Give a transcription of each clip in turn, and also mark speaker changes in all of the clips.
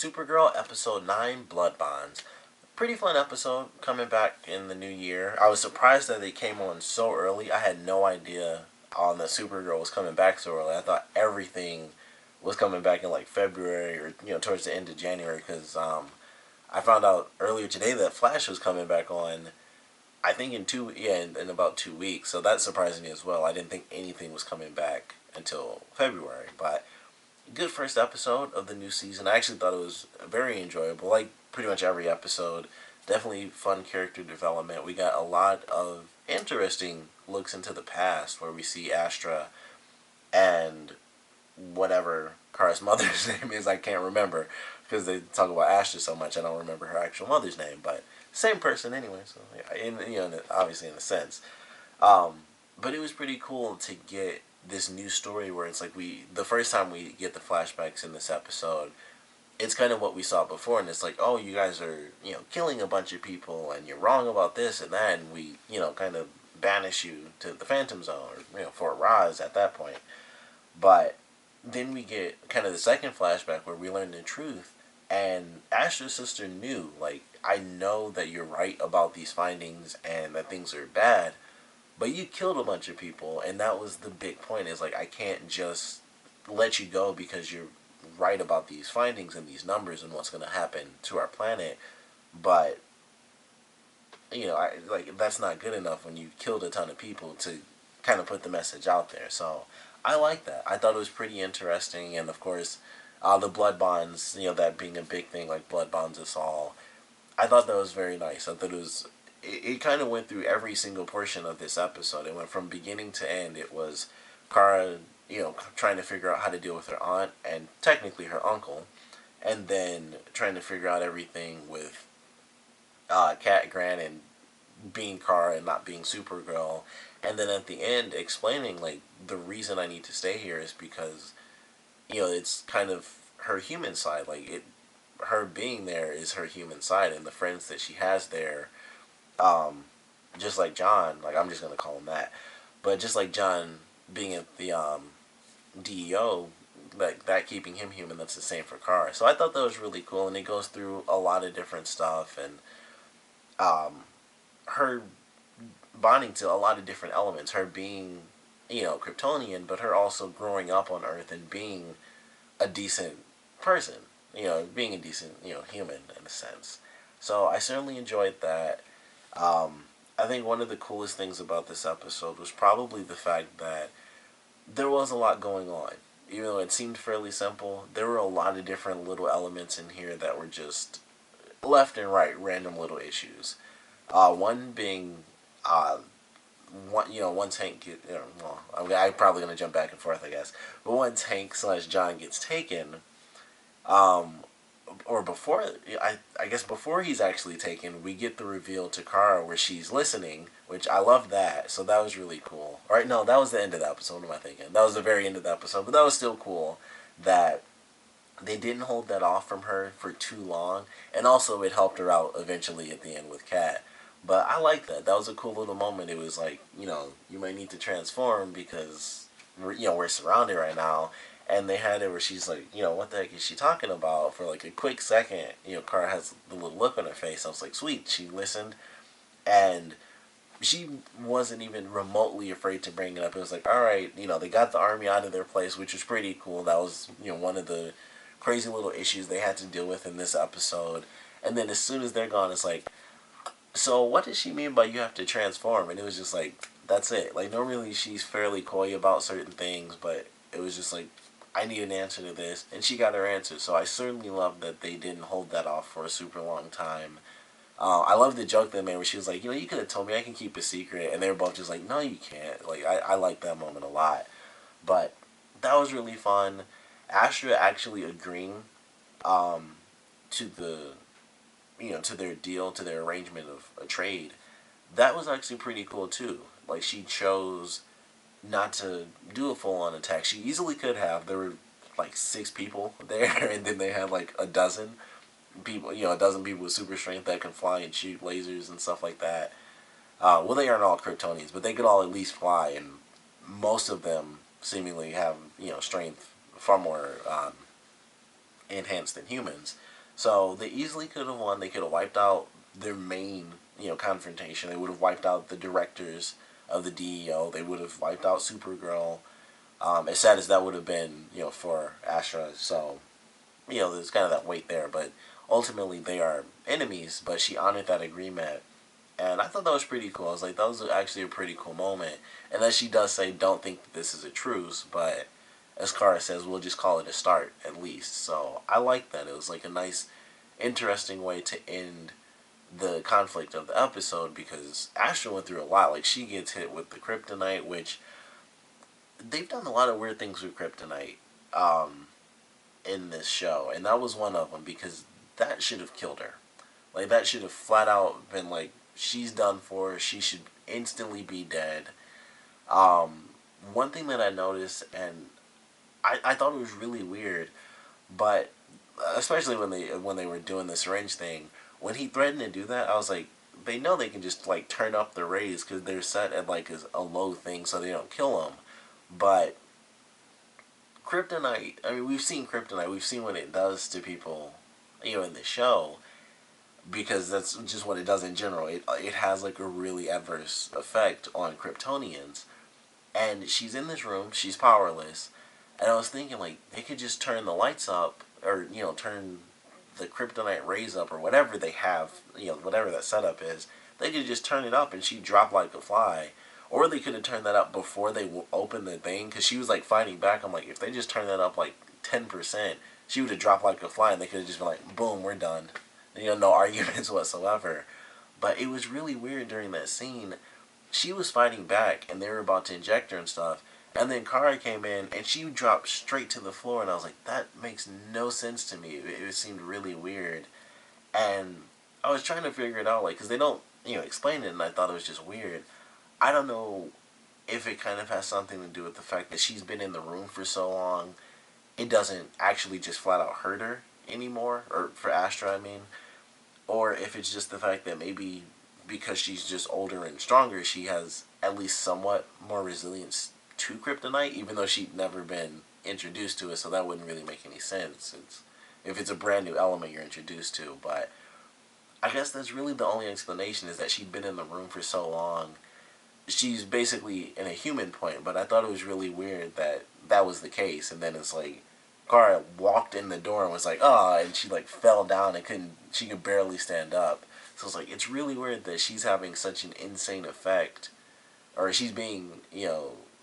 Speaker 1: Supergirl episode 9, Blood Bonds. Pretty fun episode coming back in the new year. I was surprised that they came on so early. I had no idea that Supergirl was coming back so early. I thought everything was coming back in like February or towards the end of January because I found out earlier today that Flash was coming back on. I think in about 2 weeks. So that surprised me as well. I didn't think anything was coming back until February, but good first episode of the new season. I actually thought it was very enjoyable, like pretty much every episode. Definitely fun character development. We got a lot of interesting looks into the past where we see Astra and whatever Kara's mother's name is. I can't remember because they talk about Astra so much. I don't remember her actual mother's name, but same person anyway. So obviously in a sense. But it was pretty cool to get this new story where it's like the first time we get the flashbacks in this episode, it's kind of what we saw before, and it's like, oh, you guys are killing a bunch of people and you're wrong about this and that, and we kind of banish you to the Phantom Zone or Fort Roz at that point. But then we get kind of the second flashback where we learn the truth, and Astra's sister knew, like, I know that you're right about these findings and that things are bad, but you killed a bunch of people, and that was the big point, is like, I can't just let you go because you're right about these findings and these numbers and what's going to happen to our planet. But that's not good enough when you killed a ton of people to kind of put the message out there. So I like that. I thought it was pretty interesting, and of course the blood bonds, that being a big thing, like blood bonds us all. I thought that was very nice. I thought it kind of went through every single portion of this episode. It went from beginning to end. It was Kara, trying to figure out how to deal with her aunt and technically her uncle, and then trying to figure out everything with Cat Grant and being Kara and not being Supergirl, and then at the end explaining, like, the reason I need to stay here is because it's kind of her human side. Like, her being there is her human side, and the friends that she has there, just like John, like, I'm just gonna call him that, but just like John being at the DEO, like that keeping him human, that's the same for Kara. So I thought that was really cool, and it goes through a lot of different stuff, and her bonding to a lot of different elements. Her being, Kryptonian, but her also growing up on Earth and being a decent person, being a decent, human in a sense. So I certainly enjoyed that. I think one of the coolest things about this episode was probably the fact that there was a lot going on. Even though it seemed fairly simple, there were a lot of different little elements in here that were just left and right, random little issues. One being, once Hank I'm probably going to jump back and forth, I guess. But once Hank / John gets taken, or before, I guess before he's actually taken, we get the reveal to Kara where she's listening, which I love that. So that was really cool. All right, no, that was the end of the episode. What am I thinking? That was the very end of the episode, but that was still cool that they didn't hold that off from her for too long, and also it helped her out eventually at the end with Kat. But I like that. That was a cool little moment. It was like, you might need to transform because we're surrounded right now. And they had it where she's like, what the heck is she talking about? For like a quick second, Kara has the little look on her face. I was like, sweet. She listened, and she wasn't even remotely afraid to bring it up. It was like, all right, they got the army out of their place, which was pretty cool. That was, one of the crazy little issues they had to deal with in this episode. And then as soon as they're gone, it's like, so what does she mean by you have to transform? And it was just like, that's it. Like, normally she's fairly coy about certain things, but it was just like, I need an answer to this, and she got her answer. So I certainly love that they didn't hold that off for a super long time. I love the joke they made where she was like, you could have told me, I can keep a secret, and they were both just like, no, you can't. Like, I like that moment a lot. But that was really fun. Astra actually agreeing to the to their deal, to their arrangement of a trade, that was actually pretty cool too. Like, she chose not to do a full-on attack. She easily could have. There were like 6 people there, and then they had like a dozen people, a dozen people with super strength that can fly and shoot lasers and stuff like that. Well, they aren't all Kryptonians, but they could all at least fly, and most of them seemingly have, strength far more enhanced than humans. So they easily could have won. They could have wiped out their main, confrontation. They would have wiped out the directors of the DEO. They would have wiped out Supergirl. As sad as that would have been, for Astra. So, there's kind of that weight there. But ultimately, they are enemies. But she honored that agreement. And I thought that was pretty cool. I was like, that was actually a pretty cool moment. And then she does say, don't think that this is a truce. But as Kara says, we'll just call it a start, at least. So I like that. It was like a nice, interesting way to end the conflict of the episode, because Astra went through a lot. Like, she gets hit with the kryptonite, which they've done a lot of weird things with kryptonite in this show. And that was one of them, because that should have killed her. Like, that should have flat out been like, she's done for. She should instantly be dead. One thing that I noticed, and I thought it was really weird, but especially when they were doing the syringe thing, when he threatened to do that, I was like, they know they can just like turn up the rays because they're set at like a low thing so they don't kill him. But kryptonite, I mean, we've seen kryptonite, we've seen what it does to people, in the show, because that's just what it does in general. It has like a really adverse effect on Kryptonians. And she's in this room, she's powerless, and I was thinking, like, they could just turn the lights up, or, turn the kryptonite rays up, or whatever they have, whatever that setup is. They could just turn it up and she'd drop like a fly. Or they could have turned that up before they opened the thing, because she was, like, fighting back. I'm like, if they just turned that up, like, 10%, she would have dropped like a fly, and they could have just been like, boom, we're done. No arguments whatsoever. But it was really weird during that scene. She was fighting back, and they were about to inject her and stuff. And then Kara came in, and she dropped straight to the floor, and I was like, that makes no sense to me. It seemed really weird. And I was trying to figure it out, like, because they don't, explain it, and I thought it was just weird. I don't know if it kind of has something to do with the fact that she's been in the room for so long. It doesn't actually just flat out hurt her anymore, or for Astra, I mean. Or if it's just the fact that maybe because she's just older and stronger, she has at least somewhat more resilience to kryptonite, even though she'd never been introduced to it, so that wouldn't really make any sense. If it's a brand new element you're introduced to. But I guess that's really the only explanation, is that she'd been in the room for so long. She's basically in a human point, but I thought it was really weird that that was the case, and then it's like, Kara walked in the door and was like, oh, and she like fell down and she could barely stand up. So it's like, it's really weird that she's having such an insane effect, or she's being,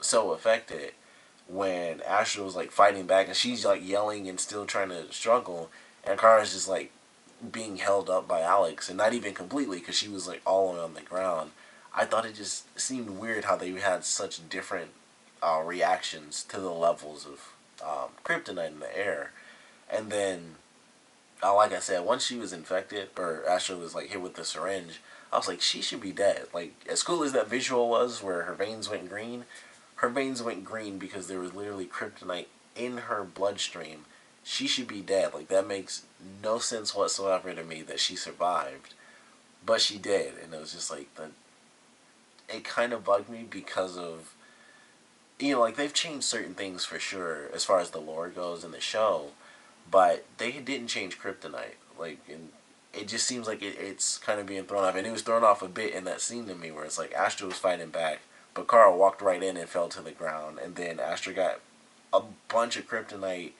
Speaker 1: so affected, when Astra was like fighting back and she's like yelling and still trying to struggle, and Kara's just like being held up by Alex, and not even completely, because she was like all on the ground. I thought it just seemed weird how they had such different reactions to the levels of kryptonite in the air. And then, like I said, once she was infected, or Astra was like hit with the syringe, I was like, she should be dead. Like, as cool as that visual was, where her veins went green because there was literally kryptonite in her bloodstream. She should be dead. Like, that makes no sense whatsoever to me that she survived. But she did, and it was just like, it kind of bugged me because of, like, they've changed certain things for sure as far as the lore goes in the show, but they didn't change kryptonite. Like, and it just seems like it's kind of being thrown off, and it was thrown off a bit in that scene to me, where it's like Astra was fighting back, but Kara walked right in and fell to the ground, and then Astra got a bunch of kryptonite,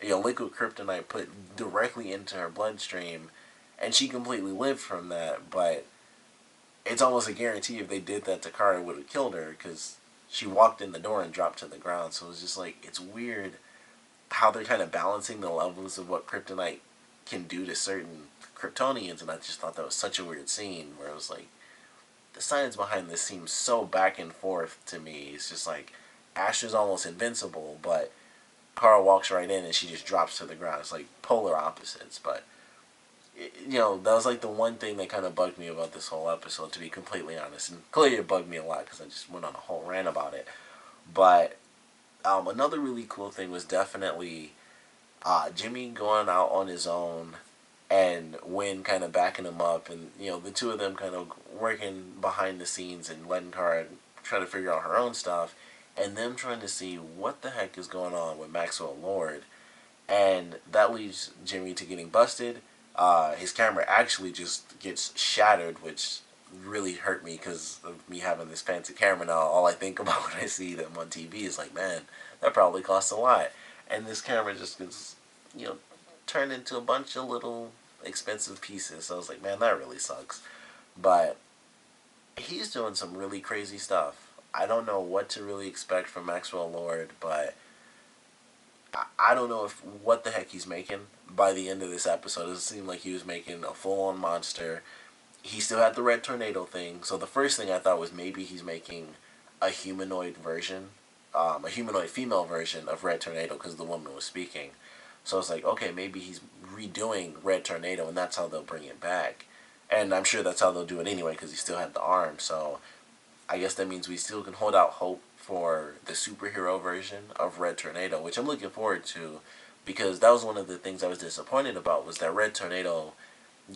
Speaker 1: liquid kryptonite put directly into her bloodstream, and she completely lived from that. But it's almost a guarantee if they did that to Kara, it would have killed her, because she walked in the door and dropped to the ground. So it's just like, it's weird how they're kind of balancing the levels of what kryptonite can do to certain Kryptonians, and I just thought that was such a weird scene, where it was like, the science behind this seems so back and forth to me. It's just like, Astra's almost invincible, but Kara walks right in and she just drops to the ground. It's like polar opposites. But that was like the one thing that kind of bugged me about this whole episode, to be completely honest. And clearly it bugged me a lot because I just went on a whole rant about it. But another really cool thing was definitely Jimmy going out on his own, and Wynn kind of backing him up, and the two of them kind of working behind the scenes and letting Kara try to figure out her own stuff, and them trying to see what the heck is going on with Maxwell Lord. and that leads Jimmy to getting busted. His camera actually just gets shattered, which really hurt me because of me having this fancy camera now. All I think about when I see them on TV is like, man, that probably costs a lot. And this camera just gets, you know, turned into a bunch of little expensive pieces. So I was like, man, that really sucks. But he's doing some really crazy stuff. I don't know what to really expect from Maxwell Lord, but I don't know if what the heck he's making by the end of this episode. It seemed like he was making a full-on monster. He still had the red tornado thing. So the first thing I thought was maybe he's making a humanoid version, a humanoid female version of Red Tornado because the woman was speaking. So it's like, okay, maybe he's redoing Red Tornado and that's how they'll bring it back. And I'm sure that's how they'll do it anyway because he still had the arm. So I guess that means we still can hold out hope for the superhero version of Red Tornado, which I'm looking forward to because that was one of the things I was disappointed about was that Red Tornado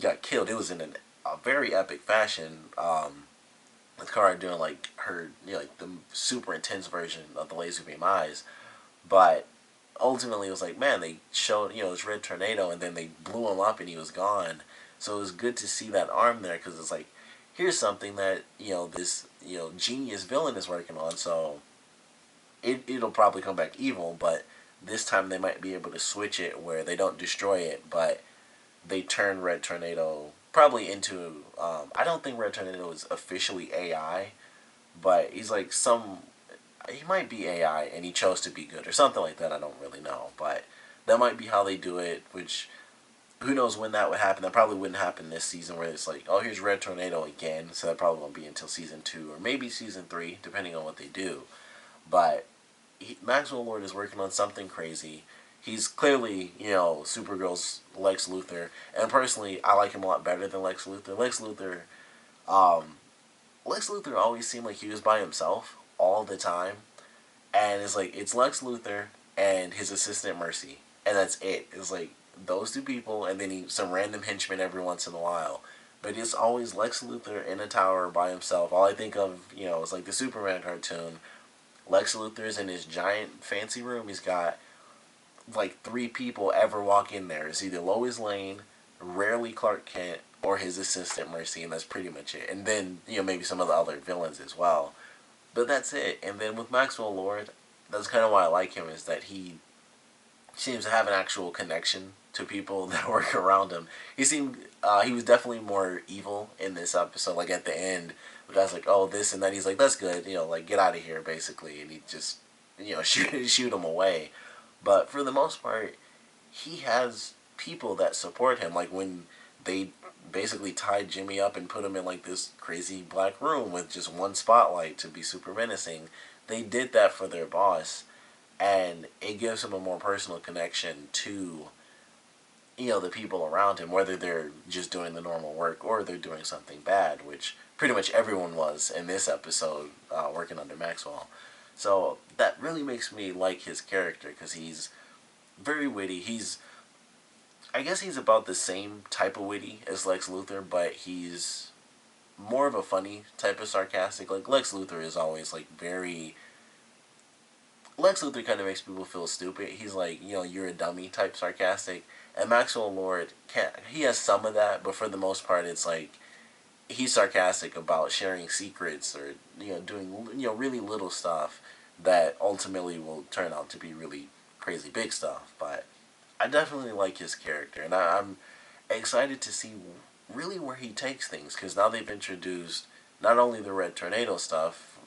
Speaker 1: got killed. It was in a very epic fashion. With Kara doing like her, like the super intense version of the laser beam eyes, but ultimately it was like, man, they showed this Red Tornado and then they blew him up and he was gone. So it was good to see that arm there because it's like, here's something that this genius villain is working on. So it'll probably come back evil, but this time they might be able to switch it where they don't destroy it, but they turn Red Tornado probably into. I don't think Red Tornado is officially AI, but he's like some. He might be AI and he chose to be good or something like that. I don't really know, but that might be how they do it. Which who knows when that would happen? That probably wouldn't happen this season where it's like, oh, here's Red Tornado again. So that probably won't be until season 2 or maybe season 3, depending on what they do. But Maxwell Lord is working on something crazy. He's clearly, Supergirl's Lex Luthor, and personally, I like him a lot better than Lex Luthor. Um, Lex Luthor always seemed like he was by himself all the time, and it's like it's Lex Luthor and his assistant Mercy, and that's it. It's like those two people, and then some random henchman every once in a while. But it's always Lex Luthor in a tower by himself. All I think of, is like the Superman cartoon. Lex Luthor's in his giant fancy room. He's got like 3 people ever walk in there. It's either Lois Lane, rarely Clark Kent, or his assistant Mercy, and that's pretty much it. And then, maybe some of the other villains as well. But that's it. And then with Maxwell Lord, that's kind of why I like him, is that he seems to have an actual connection to people that work around him. He was definitely more evil in this episode. Like at the end, the guy's like, "Oh, this and that." He's like, "That's good, like get out of here," basically, and he just, shoot him away. But for the most part, he has people that support him. Like when they basically tied Jimmy up and put him in like this crazy black room with just one spotlight to be super menacing, they did that for their boss, and it gives him a more personal connection to the people around him, whether they're just doing the normal work or they're doing something bad, which pretty much everyone was in this episode working under Maxwell. So that really makes me like his character because he's very witty. I guess he's about the same type of witty as Lex Luthor, but he's more of a funny type of sarcastic. Like Lex Luthor is always like very. Lex Luthor kind of makes people feel stupid. He's like, you're a dummy type sarcastic. And Maxwell Lord he has some of that, but for the most part, it's like he's sarcastic about sharing secrets or doing really little stuff that ultimately will turn out to be really crazy big stuff. But I definitely like his character, and I'm excited to see really where he takes things because now they've introduced not only the Red Tornado stuff,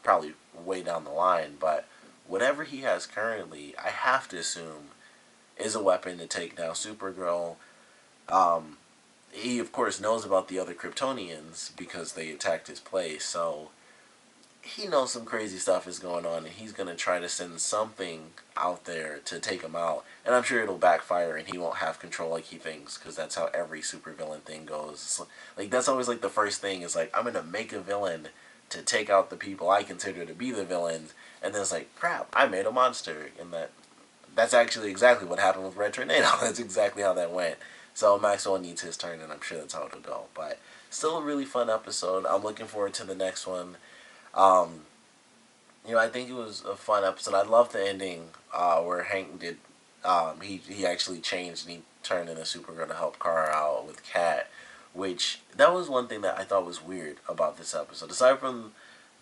Speaker 1: probably way down the line, but whatever he has currently, I have to assume is a weapon to take down Supergirl. He, of course, knows about the other Kryptonians because they attacked his place, so he knows some crazy stuff is going on, and he's going to try to send something out there to take him out. And I'm sure it'll backfire, and he won't have control like he thinks, because that's how every supervillain thing goes. Like, that's always, like, the first thing is, like, I'm going to make a villain to take out the people I consider to be the villains, and then it's like, crap, I made a monster, and that's actually exactly what happened with Red Tornado. That's exactly how that went. So Maxwell needs his turn, and I'm sure that's how it'll go. But still a really fun episode. I'm looking forward to the next one. I think it was a fun episode. I love the ending where Hank did he actually changed and he turned into Supergirl to help Kara out with Kat, which that was one thing that I thought was weird about this episode. Aside from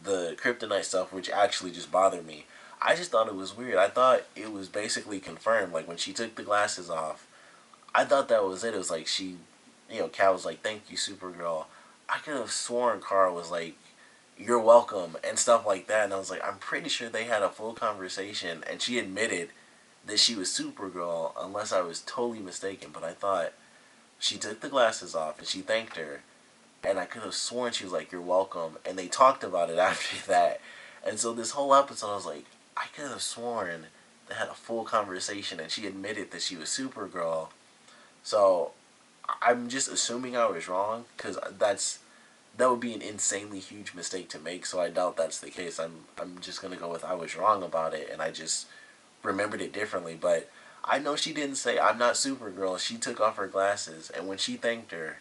Speaker 1: the kryptonite stuff, which actually just bothered me, I just thought it was weird. I thought it was basically confirmed. Like when she took the glasses off, I thought that was it. It was like she, Kat was like, "Thank you, Supergirl." I could have sworn Kara was like, "You're welcome" and stuff like that. And I was like, I'm pretty sure they had a full conversation, and she admitted that she was Supergirl, unless I was totally mistaken. But I thought she took the glasses off and she thanked her, and I could have sworn she was like, "You're welcome," and they talked about it after that. And so this whole episode, I was like, I could have sworn they had a full conversation, and she admitted that she was Supergirl. So I'm just assuming I was wrong, because that would be an insanely huge mistake to make. So I doubt that's the case. I'm just gonna go with I was wrong about it, and I just remembered it differently. But I know she didn't say I'm not Supergirl. She took off her glasses, and when she thanked her,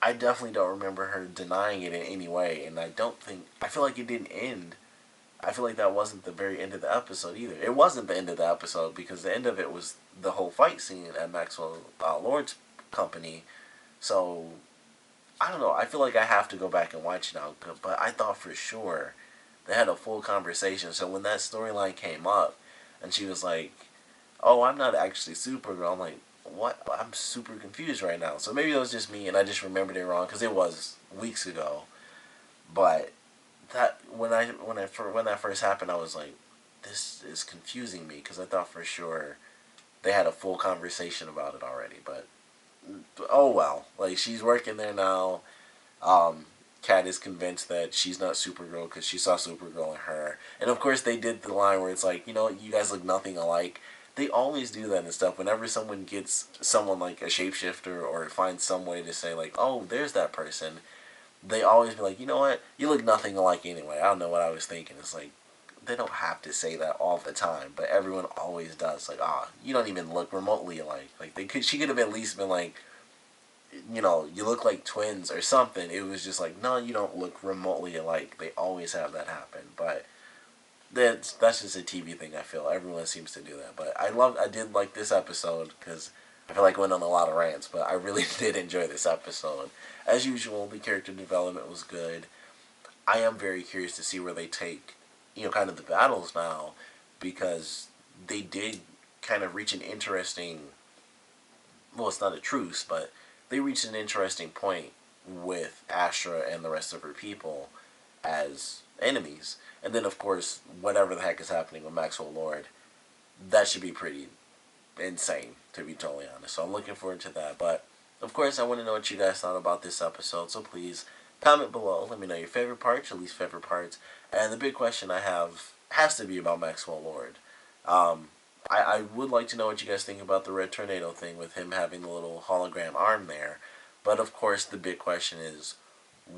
Speaker 1: I definitely don't remember her denying it in any way. And I feel like it didn't end. I feel like that wasn't the very end of the episode either. It wasn't the end of the episode, because the end of it was the whole fight scene at Maxwell Lord's company. So I don't know. I feel like I have to go back and watch it now. But I thought for sure they had a full conversation. So when that storyline came up, and she was like, "Oh, I'm not actually Supergirl," I'm like, "What?" I'm super confused right now. So maybe it was just me, and I just remembered it wrong, because it was weeks ago. But that when that first happened, I was like, "This is confusing me," because I thought for sure they had a full conversation about it already. But oh well, like she's working there now. Kat is convinced that she's not Supergirl because she saw Supergirl in her, and of course they did the line where it's like, you guys look nothing alike. They always do that and stuff. Whenever someone gets someone like a shapeshifter or finds some way to say like, "Oh, there's that person," they always be like, "You know what? You look nothing alike anyway." I don't know what I was thinking. It's like they don't have to say that all the time, but everyone always does. Like, you don't even look remotely alike. Like she could have at least been like, you look like twins or something. It was just like, no, you don't look remotely alike. They always have that happen, but that's just a TV thing. I feel everyone seems to do that, but I did like this episode because I feel like I went on a lot of rants, but I really did enjoy this episode. As usual, the character development was good. I am very curious to see where they take, kind of the battles now, because they did kind of reach an interesting, well, it's not a truce, but they reached an interesting point with Astra and the rest of her people as enemies. And then, of course, whatever the heck is happening with Maxwell Lord, that should be pretty insane, to be totally honest. So I'm looking forward to that. But, of course, I want to know what you guys thought about this episode. So please comment below. Let me know your favorite parts, your least favorite parts. And the big question I have has to be about Maxwell Lord. Um, I would like to know what you guys think about the Red Tornado thing with him having the little hologram arm there. But of course, the big question is,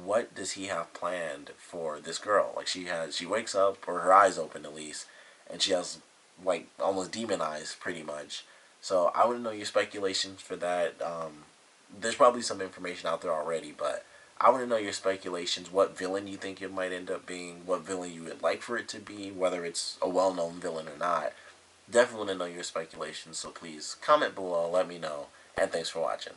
Speaker 1: what does he have planned for this girl? Like she wakes up, or her eyes open at least, and she has like almost demon eyes, pretty much. So I want to know your speculations for that. There's probably some information out there already, but I want to know your speculations. What villain you think it might end up being? What villain you would like for it to be? Whether it's a well-known villain or not. Definitely want to know your speculations, so please comment below, let me know, and thanks for watching.